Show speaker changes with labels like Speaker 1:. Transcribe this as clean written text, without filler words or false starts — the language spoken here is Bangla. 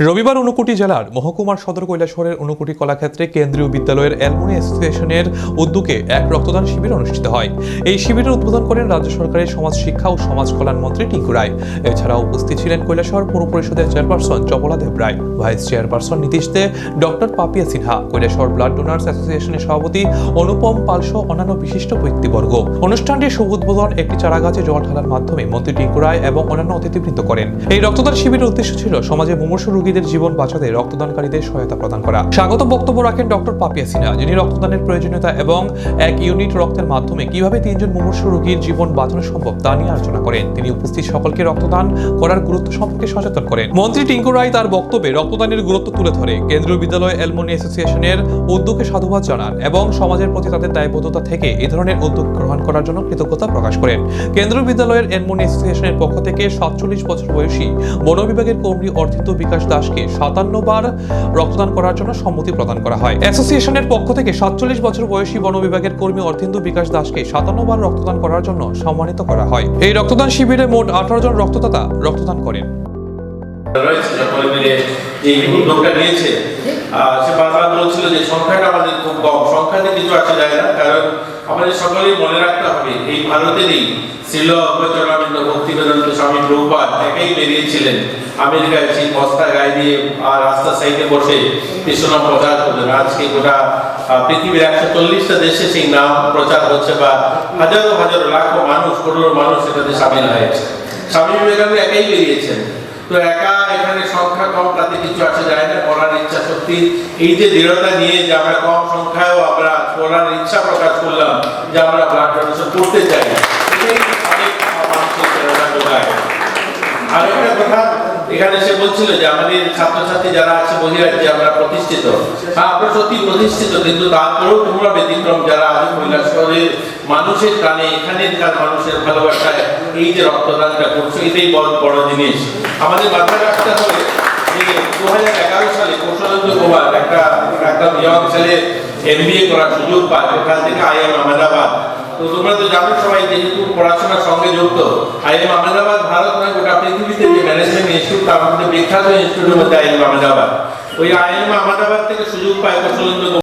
Speaker 1: রবিবার ঊনকোটি জেলার মহকুমার সদর কৈলাসহরের ঊনকোটি কলাক্ষেত্রে কেন্দ্রীয় বিদ্যালয়ের অ্যালুমনি অ্যাসোসিয়েশনের উদ্যোগে এক রক্তদান শিবির অনুষ্ঠিত হয়। এই শিবিরের উদ্বোধন করেন রাজ্য সরকারের সমাজ শিক্ষা ও সমাজ কল্যাণ মন্ত্রী টিঙ্কু রায়। এছাড়াও উপস্থিত ছিলেন কৈলাসহর পৌর পরিষদের chairperson Chapala Deb Roy, vice chairperson Nitish De, doctor Papiya Sinha, Kailashahar blood donors অ্যাসোসিয়েশনের সভাপতি অনুপম পালসহ অন্যান্য বিশিষ্ট ব্যক্তিবর্গ। অনুষ্ঠানটির শুভ উদ্বোধন একটি চারাগাছে জল ঢালার মাধ্যমে মন্ত্রী টিঙ্কু রায় এবং অন্যান্য অতিথিবৃন্দ করেন। এই রক্তদান শিবিরের উদ্দেশ্য ছিল সমাজে মুমূর্ষু রোগীদের জীবন বাঁচাতে রক্তদানকারীদের সহায়তা প্রদান করা। স্বাগত বক্তব্য রাখেন ডক্টর পাপিয়া সিনহা, যিনি রক্তদানের প্রয়োজনীয়তা এবং এক ইউনিট রক্তের মাধ্যমে কিভাবে 3 জন মুমূর্ষু রোগীর জীবন বাঁচানো সম্ভব তা নিয়ে আলোচনা করেন। তিনি উপস্থিত সকলকে রক্তদান করার গুরুত্ব সম্পর্কে সচেতন করেন। মন্ত্রী টিঙ্কু রায় তার বক্তব্যে রক্তদানের গুরুত্ব তুলে ধরে কেন্দ্রীয় বিদ্যালয় অ্যালুমনি অ্যাসোসিয়েশনের উদ্যোগে সাধুবাদ জানান এবং সমাজের প্রতি তাদের দায়বদ্ধতা থেকে এই ধরনের উদ্যোগ গ্রহণ করার জন্য কৃতজ্ঞতা প্রকাশ করেন। কেন্দ্রীয় বিদ্যালয়ের অ্যালুমনি অ্যাসোসিয়েশনের পক্ষ থেকে 47 বছর বয়সী বন বিভাগের কর্মী অর্থিন্দু বিকাশ দাসকে 57 বার রক্তদান করার জন্য সম্মতি প্রদান করা হয়। অ্যাসোসিয়েশনের পক্ষ থেকে 47 বছর বয়সী বন বিভাগের কর্মী অর্থিন্দু বিকাশ দাসকে 57 বার রক্তদান করার জন্য সম্মানিত করা হয়। এই রক্তদান শিবিরে মোট 18 জন রক্তদাতা রক্তদান করেন।
Speaker 2: এই উদ্যোগটা নিয়েছে সে বারবার বলছিল যে সংখ্যাটা আমাদের খুব কম, সংখ্যাতে কিছু আসা যায় না, কারণ আমাদের সকলেই মনে রাখতে হবে এই ভারতেরই শ্রীল অদ্বৈতানন্দ ভক্তিবেদান্ত স্বামী প্রভুপাদ একাই বেরিয়েছিলেন আমেরিকায়, সেই বস্তা গায়ে দিয়ে আর রাস্তার সাইডে বসে কৃষ্ণ প্রচার করলেন। আজকে গোটা পৃথিবীর 140টা দেশে সেই নাম প্রচার হচ্ছে, বা হাজারো হাজারো লাখো মানুষ, করোড় মানুষ এটাতে সামিল হয়েছে। স্বামী বিবেকানন্দ একাই বেরিয়েছেন, তো একা এখানে সংখ্যা কম তাতে কিছু আসা যায় না। করার ইচ্ছা শক্তি, এই যে দৃঢ়তা নিয়ে যে আমরা কম সংখ্যায়ও আমরা করার ইচ্ছা প্রকাশ করলাম যে আমরা ব্লাড ডোনেশন করতে চাই, এটাই অনেক মানুষের প্রেরণা যোগায়। আর একটা কথা এখানে সে বলছিল যে আমাদের ছাত্রছাত্রী যারা আছে বহিরাজ্যে আমরা প্রতিষ্ঠিত, হ্যাঁ আমরা সত্যি প্রতিষ্ঠিত, কিন্তু তারপরেও তোমরা ব্যতিক্রম যারা আজ কৈলাসহরের মানুষের প্রাণে, এখানকার মানুষের ভালোবাসায় এই যে রক্তদানটা করছো, এটাই বড় জিনিস। আমাদের মাথায় রাখতে হবে যে 2011 সালে কৌশলেন্দ্র কুমার একটা ইয়ং ছেলে MBA করার সুযোগ পায় ওখান থেকে IIM আহমেদাবাদ। তো তোমরা তো জানো সবাই, যেহেতু পড়াশোনার সঙ্গে যুক্ত, IIM আহমেদাবাদ ভারত নয় গোটা পৃথিবীতে যে ম্যানেজমেন্ট ইনস্টিটিউট, তার মধ্যে বিখ্যাত ইনস্টিটিউটের মধ্যে IIM আহমেদাবাদ। ওই IIM আহমেদাবাদ থেকে সুযোগ পায় কৌশলেন্দ্র